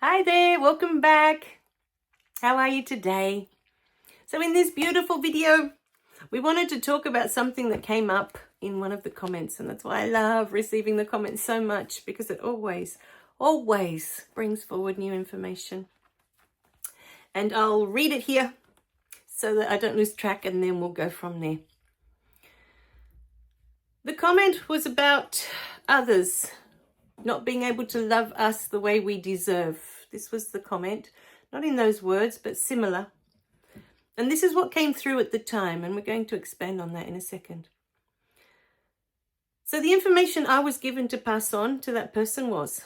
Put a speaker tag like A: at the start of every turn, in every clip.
A: Hi there, welcome back. How are you today? So in this beautiful video, we wanted to talk about something that came up in one of the comments, and that's why I love receiving the comments so much, because it always brings forward new information. And I'll read it here so that I don't lose track, and then we'll go from there. The comment was about others not being able to love us the way we deserve. This was the comment, not in those words, but similar. And this is what came through at the time, and we're going to expand on that in a second. So the information I was given to pass on to that person was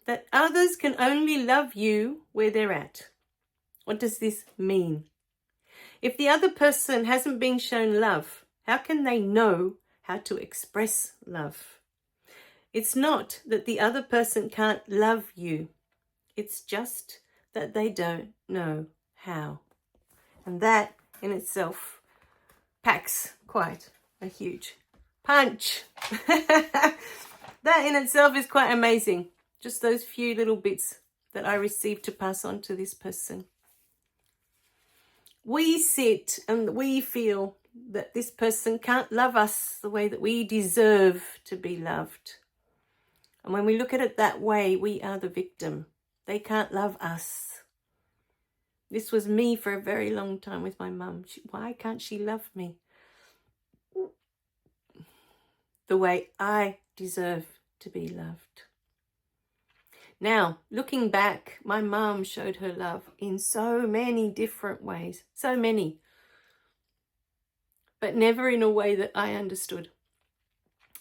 A: that others can only love you where they're at. What does this mean? If the other person hasn't been shown love, how can they know how to express love? It's not that the other person can't love you. It's just that they don't know how. And that in itself packs quite a huge punch. That in itself is quite amazing. Just those few little bits that I received to pass on to this person. We sit and we feel that this person can't love us the way that we deserve to be loved. And when we look at it that way, we are the victim. They can't love us. This was me for a very long time with my mum. Why can't she love me the way I deserve to be loved? Now, looking back, my mum showed her love in so many different ways. So many. But never in a way that I understood.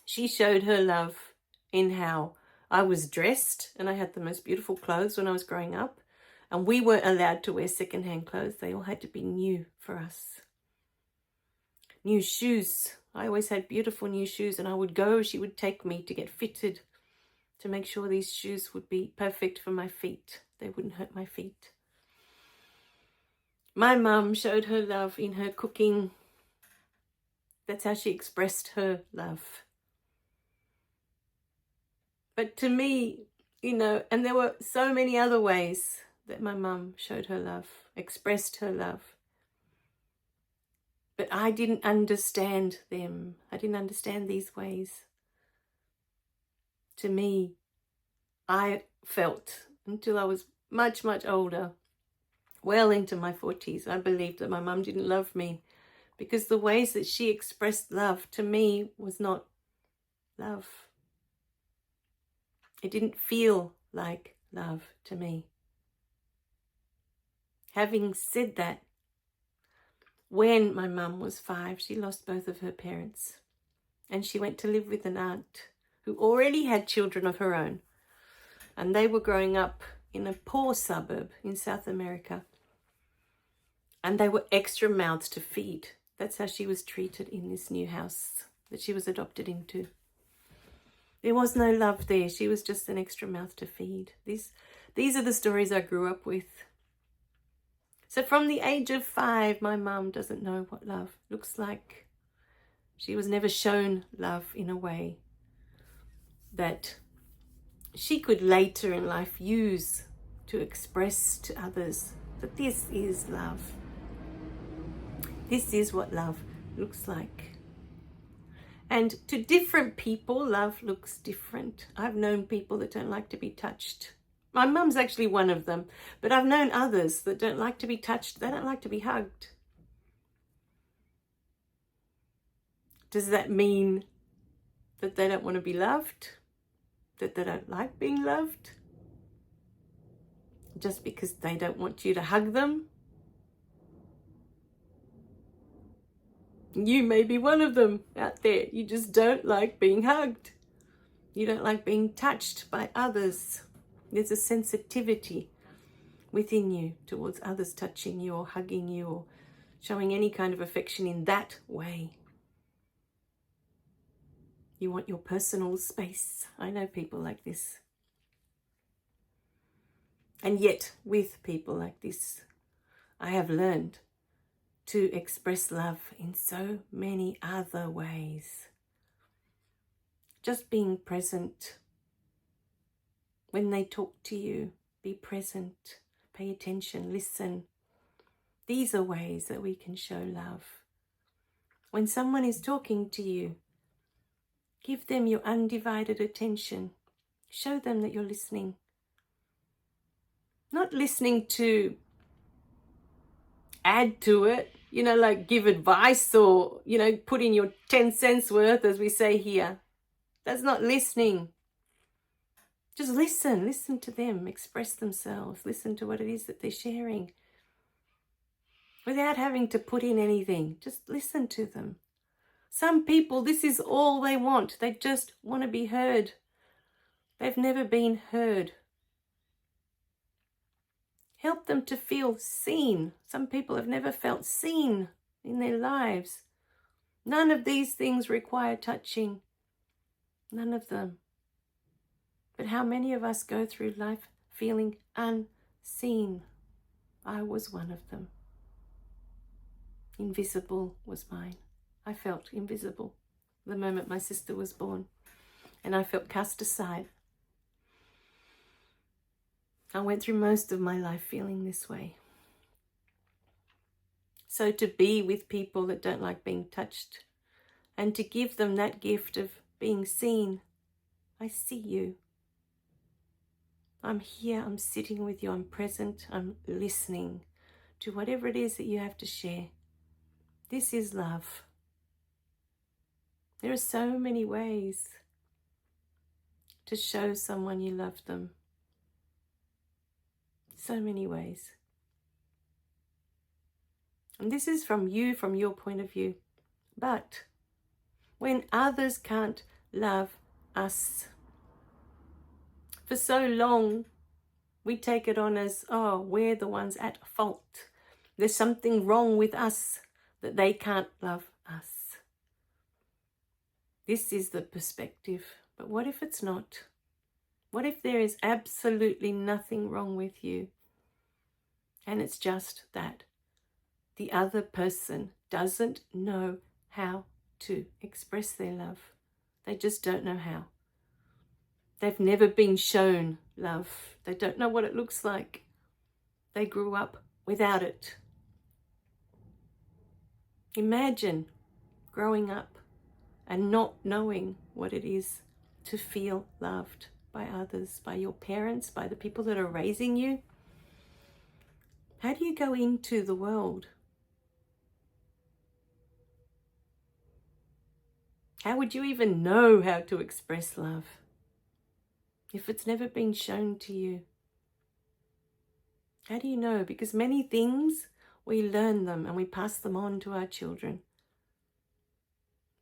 A: She showed her love in how I was dressed, and I had the most beautiful clothes when I was growing up. And we weren't allowed to wear secondhand clothes. They all had to be new for us. New shoes. I always had beautiful new shoes, and I would go, she would take me to get fitted to make sure these shoes would be perfect for my feet. They wouldn't hurt my feet. My mum showed her love in her cooking. That's how she expressed her love. But to me, and there were so many other ways that my mum showed her love, expressed her love. But I didn't understand them. I didn't understand these ways. To me, I felt, until I was much, much older, well into my 40s, I believed that my mum didn't love me, because the ways that she expressed love to me was not love. It didn't feel like love to me. Having said that, when my mum was 5, she lost both of her parents, and she went to live with an aunt who already had children of her own, and they were growing up in a poor suburb in South America, and they were extra mouths to feed. That's how she was treated in this new house that she was adopted into. There was no love there. She was just an extra mouth to feed. These are the stories I grew up with. So from the age of 5, my mum doesn't know what love looks like. She was never shown love in a way that she could later in life use to express to others that this is love. This is what love looks like. And to different people, love looks different. I've known people that don't like to be touched. My mum's actually one of them, but I've known others that don't like to be touched. They don't like to be hugged. Does that mean that they don't want to be loved? That they don't like being loved? Just because they don't want you to hug them? You may be one of them out there. You just don't like being hugged. You don't like being touched by others. There's a sensitivity within you towards others touching you or hugging you or showing any kind of affection in that way. You want your personal space. I know people like this. And yet, with people like this, I have learned to express love in so many other ways. Just being present when they talk to you, be present, pay attention, listen. These are ways that we can show love. When someone is talking to you, give them your undivided attention. Show them that you're listening. Not listening to add to it, like give advice or, put in your 10 cents worth, as we say here. That's not listening. Just listen to them express themselves. Listen to what it is that they're sharing. Without having to put in anything, just listen to them. Some people, this is all they want. They just want to be heard. They've never been heard. Help them to feel seen. Some people have never felt seen in their lives. None of these things require touching. None of them. But how many of us go through life feeling unseen? I was one of them. Invisible was mine. I felt invisible the moment my sister was born, and I felt cast aside. I went through most of my life feeling this way. So to be with people that don't like being touched and to give them that gift of being seen. I see you. I'm here, I'm sitting with you, I'm present, I'm listening to whatever it is that you have to share. This is love. There are so many ways to show someone you love them. So many ways. And this is from you, from your point of view. But when others can't love us, for so long we take it on as, oh, we're the ones at fault. There's something wrong with us that they can't love us. This is the perspective. But what if it's not? What if there is absolutely nothing wrong with you? And it's just that the other person doesn't know how to express their love. They just don't know how. They've never been shown love. They don't know what it looks like. They grew up without it. Imagine growing up and not knowing what it is to feel loved by others, by your parents, by the people that are raising you. How do you go into the world? How would you even know how to express love if it's never been shown to you? How do you know? Because many things, we learn them and we pass them on to our children.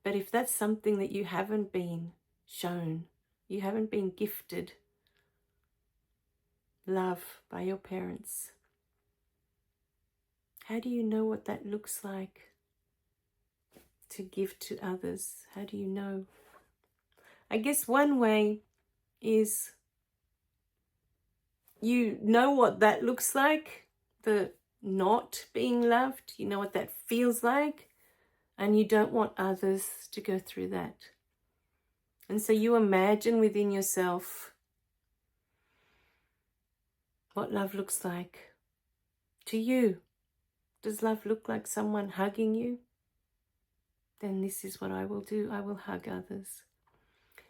A: But if that's something that you haven't been shown, you haven't been gifted love by your parents, how do you know what that looks like to give to others? How do you know? I guess one way is you know what that looks like, the not being loved. You know what that feels like, and you don't want others to go through that. And so you imagine within yourself what love looks like to you. Does love look like someone hugging you? Then this is what I will do. I will hug others.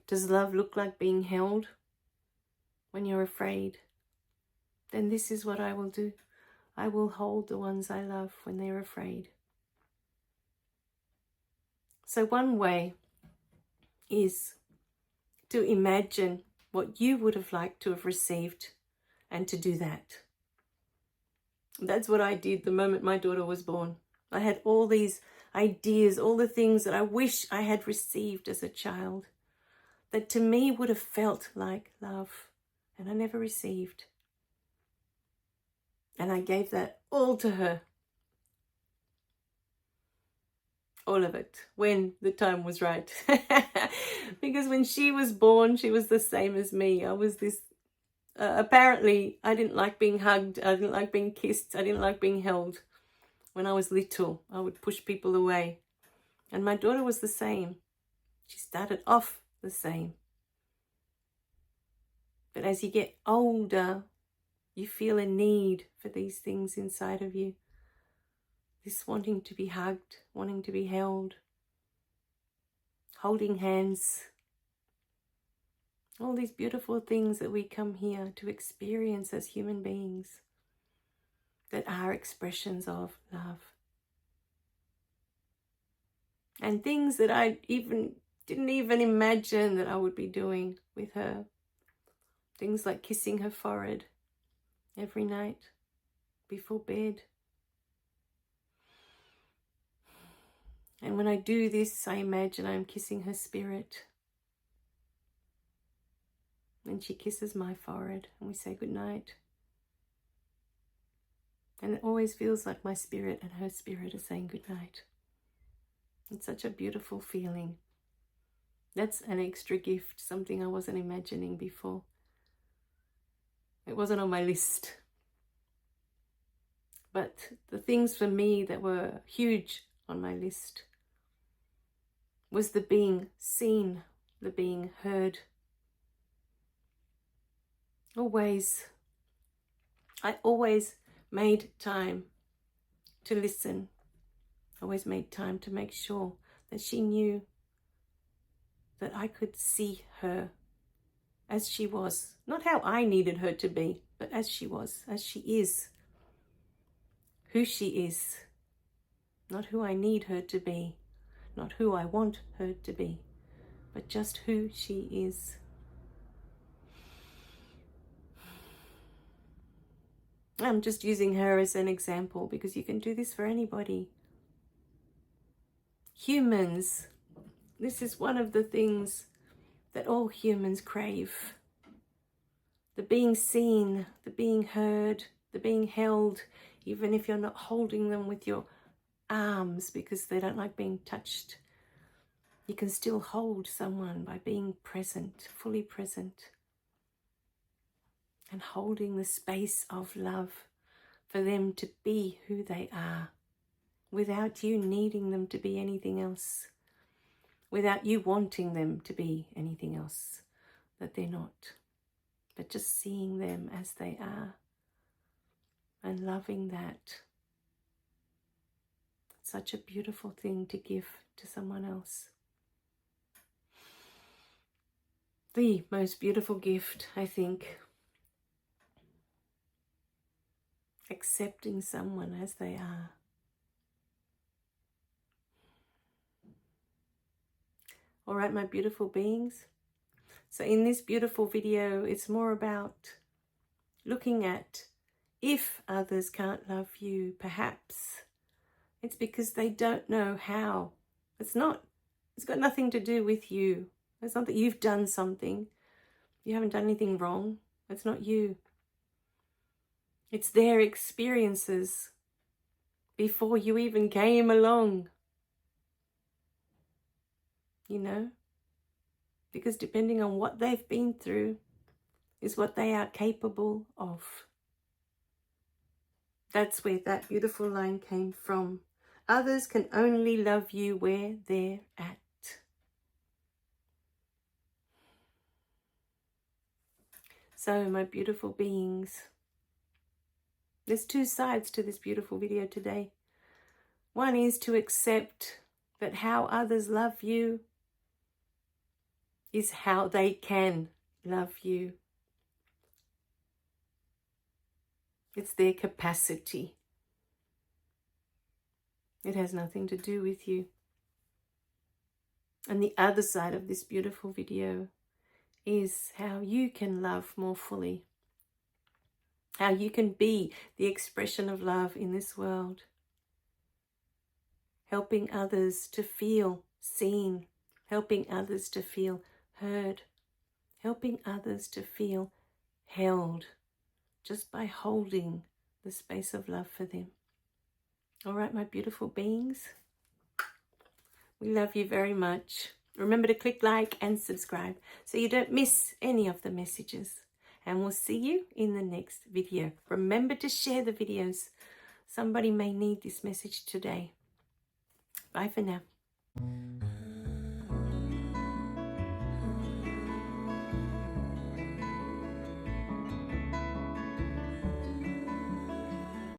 A: Does love look like being held when you're afraid? Then this is what I will do. I will hold the ones I love when they're afraid. So one way is to imagine what you would have liked to have received and to do that. That's what I did the moment my daughter was born. I had all these ideas, all the things that I wish I had received as a child, that to me would have felt like love, and I never received. And I gave that all to her. All of it, when the time was right. Because when she was born, she was the same as me. I was this, apparently, I didn't like being hugged. I didn't like being kissed. I didn't like being held. When I was little, I would push people away. And my daughter was the same. She started off the same. But as you get older, you feel a need for these things inside of you. This wanting to be hugged, wanting to be held, holding hands. All these beautiful things that we come here to experience as human beings that are expressions of love. And things that I didn't even imagine that I would be doing with her. Things like kissing her forehead every night before bed. And when I do this, I imagine I'm kissing her spirit. And she kisses my forehead and we say goodnight. And it always feels like my spirit and her spirit are saying goodnight. It's such a beautiful feeling. That's an extra gift, something I wasn't imagining before. It wasn't on my list. But the things for me that were huge on my list was the being seen, the being heard. I always made time to listen. Always made time to make sure that she knew that I could see her as she was. Not how I needed her to be, but as she was, as she is. Who she is. Not who I need her to be. Not who I want her to be. But just who she is. I'm just using her as an example because you can do this for anybody. Humans. This is one of the things that all humans crave. The being seen, the being heard, the being held, even if you're not holding them with your arms because they don't like being touched. You can still hold someone by being present, fully present, and holding the space of love for them to be who they are, without you needing them to be anything else, without you wanting them to be anything else that they're not, but just seeing them as they are and loving that. Such a beautiful thing to give to someone else. The most beautiful gift, I think. Accepting someone as they are. All right, my beautiful beings. So in this beautiful video, it's more about looking at if others can't love you, perhaps it's because they don't know how. It's got nothing to do with you. It's not that you've done something. You haven't done anything wrong. It's not you. It's their experiences before you even came along. You know? Because depending on what they've been through is what they are capable of. That's where that beautiful line came from. Others can only love you where they're at. So, my beautiful beings, there's two sides to this beautiful video today. One is to accept that how others love you is how they can love you. It's their capacity. It has nothing to do with you. And the other side of this beautiful video is how you can love more fully. How you can be the expression of love in this world. Helping others to feel seen. Helping others to feel heard. Helping others to feel held. Just by holding the space of love for them. All right, my beautiful beings. We love you very much. Remember to click like and subscribe so you don't miss any of the messages. And we'll see you in the next video. Remember to share the videos. Somebody may need this message today. Bye for now.